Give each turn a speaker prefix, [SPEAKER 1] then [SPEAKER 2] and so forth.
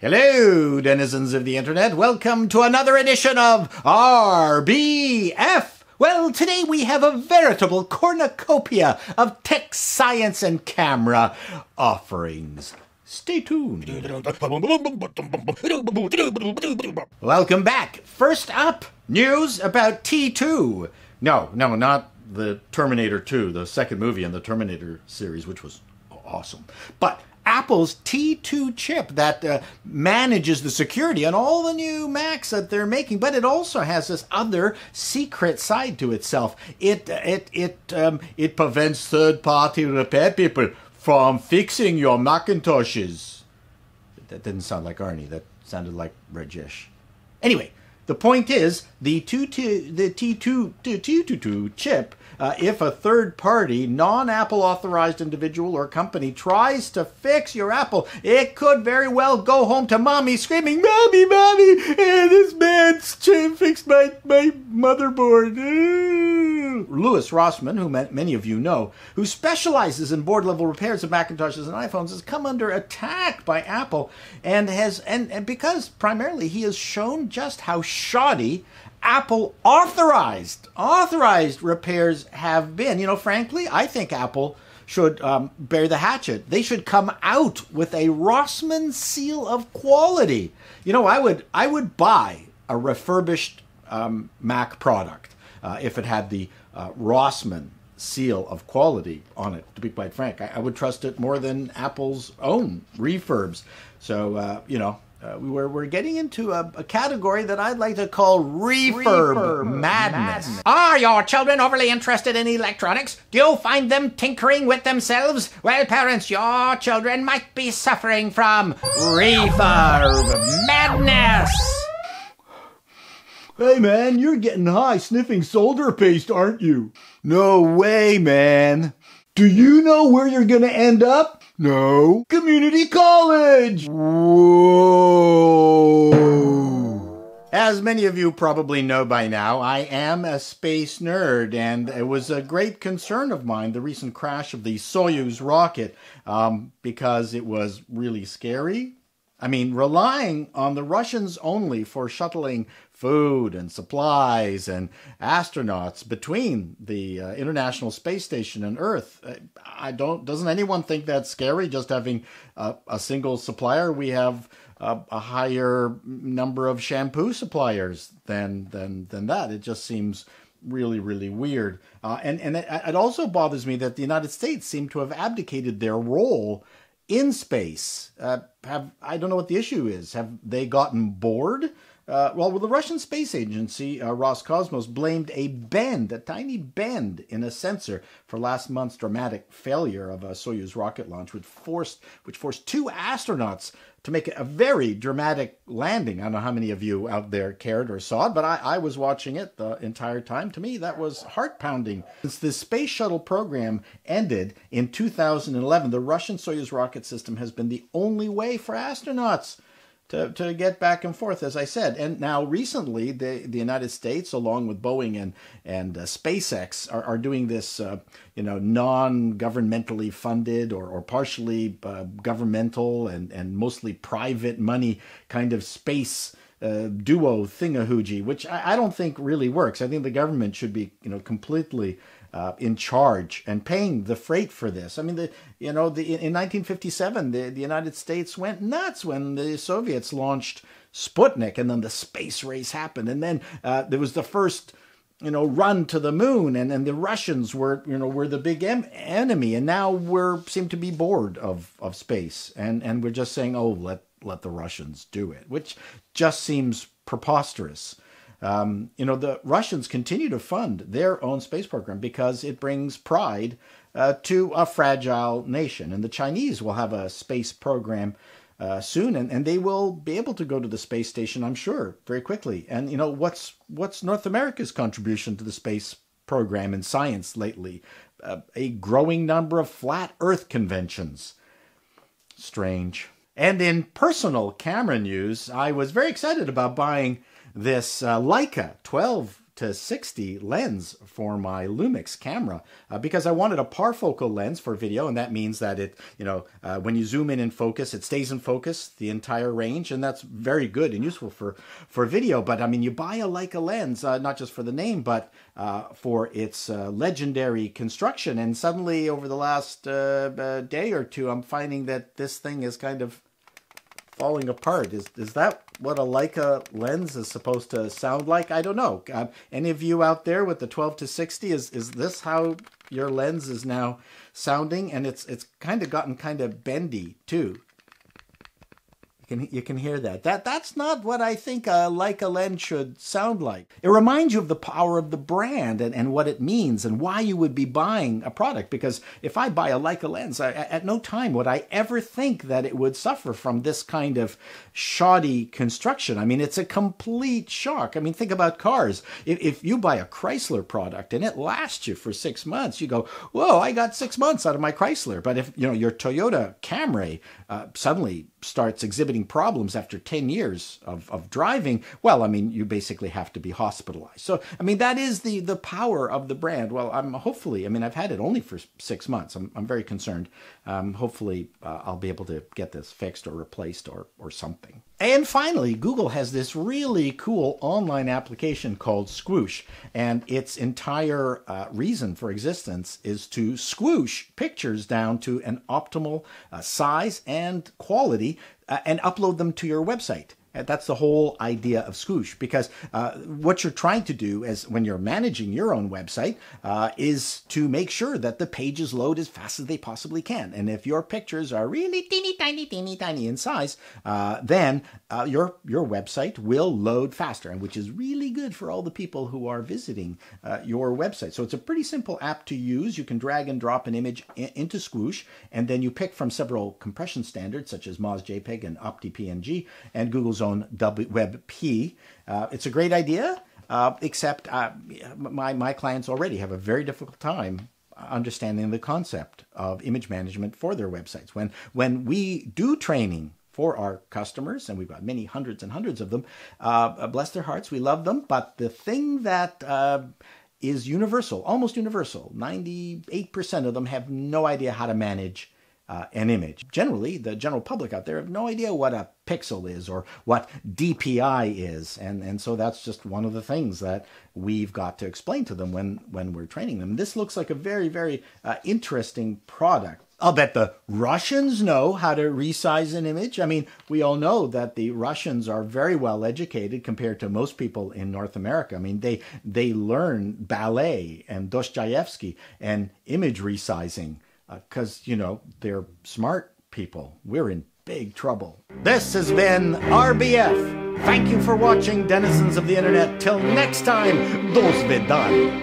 [SPEAKER 1] Hello, denizens of the internet. Welcome to another edition of RBF. Well, today we have a veritable cornucopia of tech, science, and camera offerings. Stay tuned. Welcome back. First up, news about T2. No, not the Terminator 2, the second movie in the Terminator series, which was awesome. But Apple's T2 chip that manages the security on all the new Macs that they're making, but it also has this other secret side to itself. It prevents third-party repair people from fixing your Macintoshes. That didn't sound like Arnie. That sounded like Rajesh. Anyway, the point is, the T2 chip, if a third-party, non-Apple authorized individual or company tries to fix your Apple, it could very well go home to mommy screaming, "Mommy, mommy, this man fixed my motherboard." Louis Rossmann, who many of you know, who specializes in board-level repairs of Macintoshes and iPhones, has come under attack by Apple, and because primarily he has shown just how shoddy Apple authorized repairs have been. You know, frankly, I think Apple should bear the hatchet. They should come out with a Rossmann seal of quality. You know, I would buy a refurbished Mac product if it had the Rossmann seal of quality on it, to be quite frank. I would trust it more than Apple's own refurbs. So, you know, we're getting into a category that I'd like to call refurb madness. Are your children overly interested in electronics? Do you find them tinkering with themselves? Well, parents, your children might be suffering from refurb madness.
[SPEAKER 2] Hey man, you're getting high sniffing solder paste, aren't you?
[SPEAKER 1] No way, man.
[SPEAKER 2] Do you know where you're gonna end up? No. Community college!
[SPEAKER 1] Whoa. As many of you probably know by now, I am a space nerd, and it was a great concern of mine, the recent crash of the Soyuz rocket, because it was really scary. I mean, relying on the Russians only for shuttling food and supplies and astronauts between the International Space Station and Earth. Doesn't anyone think that's scary, just having a single supplier? We have a higher number of shampoo suppliers than that. It just seems really, really weird. And it also bothers me that the United States seem to have abdicated their role in space. I don't know what the issue is. Have they gotten bored? Well, the Russian space agency, Roscosmos, blamed a tiny bend in a sensor for last month's dramatic failure of a Soyuz rocket launch, which forced two astronauts to make a very dramatic landing. I don't know how many of you out there cared or saw it, but I was watching it the entire time. To me, that was heart-pounding. Since the space shuttle program ended in 2011, the Russian Soyuz rocket system has been the only way for astronauts to get back and forth, as I said. And now recently, the United States, along with Boeing and SpaceX, are doing this, non-governmentally funded or partially governmental and mostly private money kind of space duo thingahoogie, which I don't think really works. I think the government should be, completely in charge and paying the freight for this. I mean, in 1957, the United States went nuts when the Soviets launched Sputnik, and then the space race happened, and then there was the first, run to the moon, and the Russians were the big enemy, and now seem to be bored of space, and we're just saying, oh, let the Russians do it, which just seems preposterous. The Russians continue to fund their own space program because it brings pride to a fragile nation. And the Chinese will have a space program soon, and they will be able to go to the space station, I'm sure, very quickly. And, what's North America's contribution to the space program in science lately? A growing number of flat Earth conventions. Strange. And in personal camera news, I was very excited about buying this Leica 12 to 60 lens for my Lumix camera because I wanted a parfocal lens for video, and that means that it, when you zoom in and focus, it stays in focus the entire range, and that's very good and useful for video. But I mean, you buy a Leica lens, not just for the name, but for its legendary construction, and suddenly over the last day or two, I'm finding that this thing is kind of falling apart. Is that what a Leica lens is supposed to sound like? I don't know. Any of you out there with the 12 to 60, is this how your lens is now sounding? And it's kind of gotten kind of bendy too. You can hear that. That's not what I think a Leica lens should sound like. It reminds you of the power of the brand and what it means and why you would be buying a product. Because if I buy a Leica lens, at no time would I ever think that it would suffer from this kind of shoddy construction. I mean, it's a complete shock. I mean, think about cars. If you buy a Chrysler product and it lasts you for 6 months, you go, whoa, I got 6 months out of my Chrysler. But if your Toyota Camry suddenly starts exhibiting problems after 10 years of driving, well, I mean, you basically have to be hospitalized. So, I mean, that is the power of the brand. Well, I've had it only for 6 months. I'm very concerned. Hopefully, I'll be able to get this fixed or replaced or something. And finally, Google has this really cool online application called Squoosh, and its entire reason for existence is to squoosh pictures down to an optimal size and quality and upload them to your website. That's the whole idea of Squoosh, because what you're trying to do is when you're managing your own website is to make sure that the pages load as fast as they possibly can. And if your pictures are really teeny tiny in size, then your website will load faster, and which is really good for all the people who are visiting your website. So it's a pretty simple app to use. You can drag and drop an image into Squoosh, and then you pick from several compression standards such as Moz JPEG and OptiPNG and Google's own WebP. It's a great idea, except my clients already have a very difficult time understanding the concept of image management for their websites. When we do training for our customers, and we've got many hundreds and hundreds of them, bless their hearts, we love them, but the thing that is universal, almost universal, 98% of them have no idea how to manage an image. Generally, the general public out there have no idea what a pixel is or what DPI is, and so that's just one of the things that we've got to explain to them when we're training them. This looks like a very, very interesting product. I'll bet the Russians know how to resize an image. I mean, we all know that the Russians are very well educated compared to most people in North America. I mean, they learn ballet and Dostoevsky and image resizing because, they're smart people. We're in big trouble. This has been RBF. Thank you for watching, denizens of the internet. Till next time, do svidaniya.